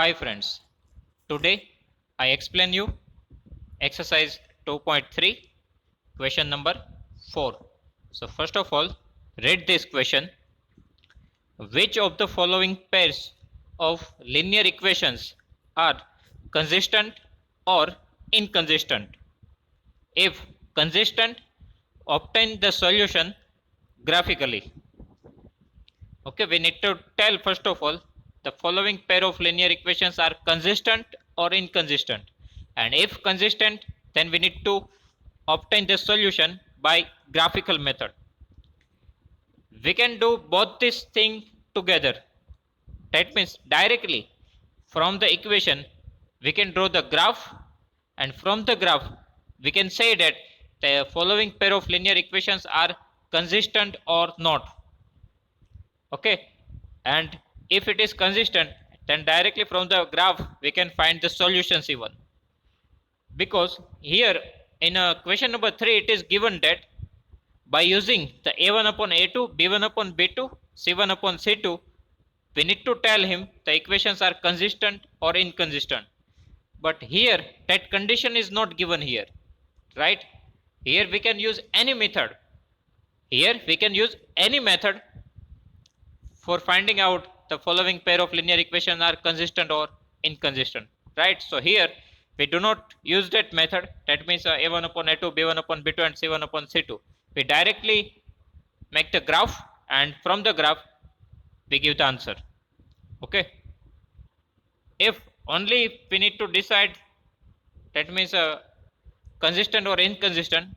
Hi friends, today I explain you exercise 2.3 question number 4. So first of all, read this question. Which of the following pairs of linear equations are consistent or inconsistent? If consistent, obtain the solution graphically. Okay, we need to tell first of all the following pair of linear equations are consistent or inconsistent, and if consistent, then we need to obtain the solution by graphical method. We can do both this thing together. That means directly from the equation we can draw the graph, and from the graph we can say that the following pair of linear equations are consistent or not. Okay, and if it is consistent, then directly from the graph we can find the solutions even, because here in question number 3 it is given that by using the a1 upon a2, b1 upon b2, c1 upon c2, we need to tell him the equations are consistent or inconsistent. But here that condition is not given here, right? Here we can use any method. Here we can use any method for finding out the following pair of linear equations are consistent or inconsistent, right? So here we do not use that method. That means a1 upon a2, b1 upon b2 and c1 upon c2. We directly make the graph, and from the graph we give the answer. Okay, if only we need to decide, that means consistent or inconsistent,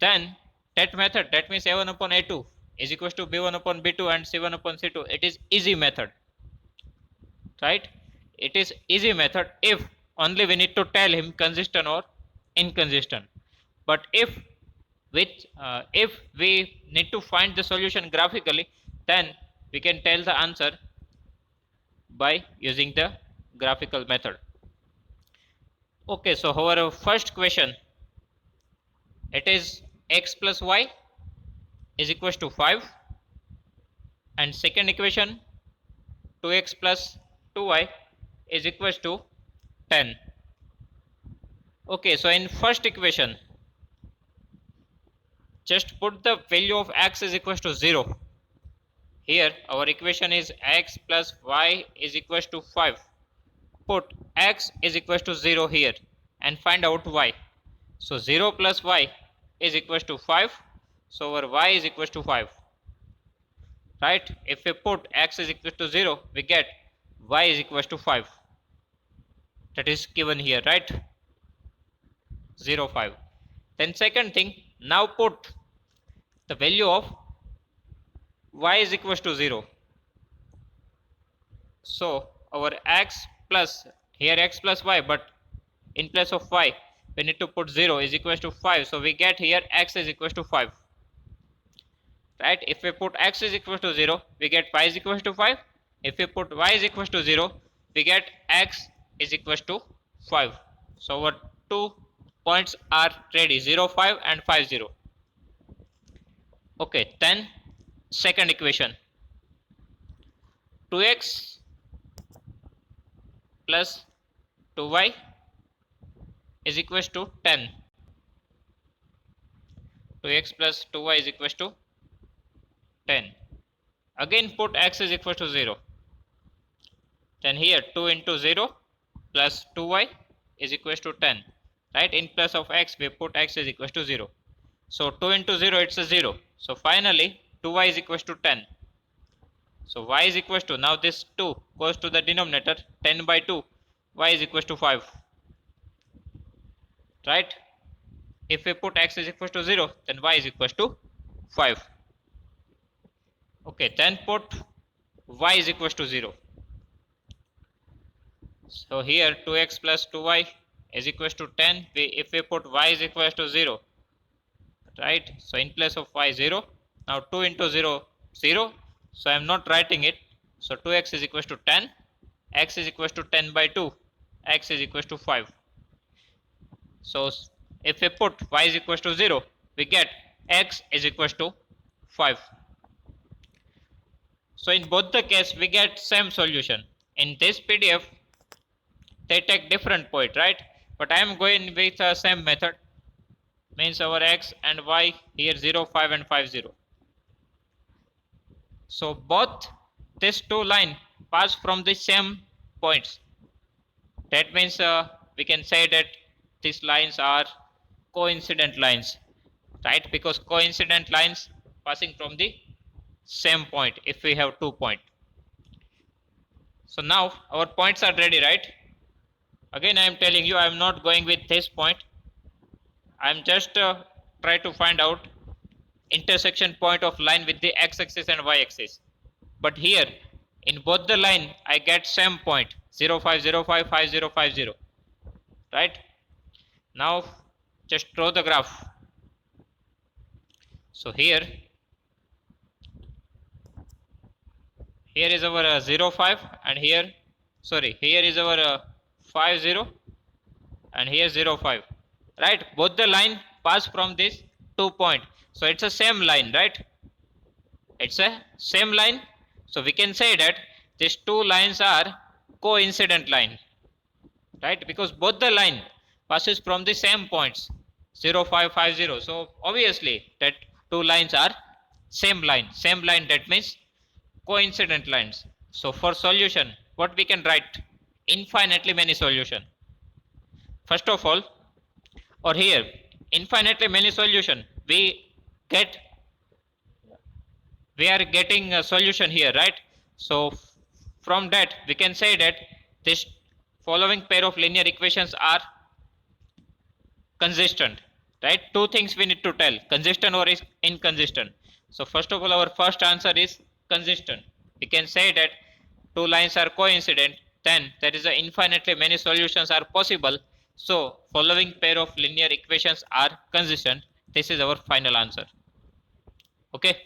then that method, that means a1 upon a2 is equals to b1 upon b2 and c1 upon c2, it is easy method, right? It is easy method if only we need to tell him consistent or inconsistent. But if we need to find the solution graphically, then we can tell the answer by using the graphical method. Okay, so our first question, it is x plus y is equals to 5, and second equation 2x plus 2y is equals to 10. Okay, so in first equation just put the value of x is equals to 0. Here our equation is x plus y is equals to 5. Put x is equals to 0 here and find out y. So 0 plus y is equals to 5. So our y is equals to 5. Right? If we put x is equals to 0, we get y is equals to 5. That is given here, right? 0, 5. Then second thing, now put the value of y is equals to 0. So our x plus, here x plus y, but in place of y we need to put 0 is equals to 5. So we get here x is equals to 5. Right? If we put x is equals to 0, we get y is equals to 5. If we put y is equals to 0, we get x is equals to 5. So our 2 points are ready, 0, 5 and 5, 0. Okay, then second equation, 2x plus 2y is equals to 10. 2x plus 2y is equals to 10. Again put x is equals to 0. Then here 2 into 0 plus 2y is equals to 10. Right? In place of x we put x is equals to 0. So 2 into 0 it's a 0. So finally 2y is equals to 10. So y is equals to, now this 2 goes to the denominator, 10 by 2, y is equals to 5. Right? If we put x is equals to 0, then y is equals to 5. Okay, then put y is equals to 0. So here 2x plus 2y is equals to 10. If we put y is equals to 0, right? So in place of y 0, now 2 into 0, 0. So I am not writing it. So 2x is equals to 10, x is equals to 10 by 2, x is equals to 5. So if we put y is equals to 0, we get x is equals to 5. So in both the case we get same solution. In this PDF they take different point, right? But I am going with the same method, means our x and y here 0, 5 and 5, 0. So both these two line pass from the same points. That means we can say that these lines are coincident lines, right? Because coincident lines passing from the same point if we have 2 points. So now our points are ready, right? Again I am telling you I am not going with this point. I am just try to find out intersection point of line with the x-axis and y-axis. But here in both the line I get same point 0, 5, 0, 5, 5, 0, 5, 0, right? Now just draw the graph. So here is our 0, 5 and here is our 5, 0 and here 0, 5, right? Both the line pass from this 2 point, so it's a same line, right? It's a same line, so we can say that these two lines are coincident line, right? Because both the line passes from the same points 0, 5, 5, 0. So obviously that two lines are same line. That means coincident lines. So for solution what we can write? Infinitely many solution. First of all, or here infinitely many solution, we are getting a solution here, right? So from that we can say that this following pair of linear equations are consistent, right? Two things we need to tell, consistent or is inconsistent. So first of all our first answer is consistent. We can say that two lines are coincident, then there is a infinitely many solutions are possible, so following pair of linear equations are consistent. This is our final answer. Okay.